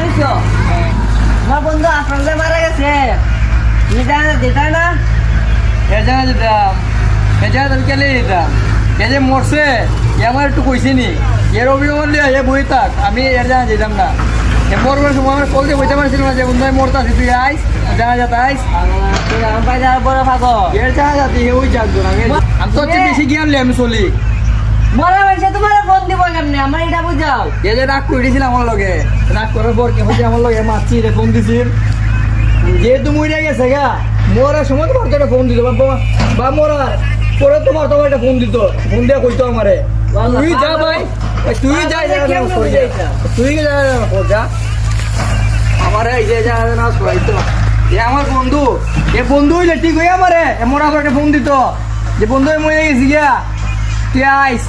দিছো আমার বন্ধু আসলে মারা গেছে তুমি জানা যেটা না এ জানা যেতাম এ জানা আমি কেলে যেতাম এ যে মরছে এ আমার একটু কইছে নি এর অভিমান লিয়া এ বই থাক আমি এর জানা যেতাম না এ মরবার সময় আমার কল দিয়ে বইতে পারছিল না যে বন্ধু আমি মরতে আছি তুই আইস জানা যেতে আইস তুমি আমার পায়ে যাওয়ার বড় ভাগো এর জানা যাতে ওই যাকতো না আমি তো হচ্ছে বেশি জ্ঞান লিয়ে আমি চলি মরা মানুষে তোমার ফোন দিব কেমনে আমার এটা বুঝাও এ যে রাগ করে দিয়েছিল আমার লগে রাগ করার পর কি হয়েছে আমার লগে মারছি রে ফোন দিছিল যেহেতু মরে গেছে গা মরার সময় তোমার তো একটা ফোন দিত বা মরার পরে তোমার একটা ফোন দিত ফোন দিয়ে কইতো আমারে তুই যা ভাই তুই যা তুই যা আমার এই যে যা না সরাইতো এ আমার বন্ধু এ বন্ধু হইলে ঠিক হয়ে আমারে মরার পর একটা ফোন দিত যে বন্ধু মরে গেছি গিয়া তুই আইস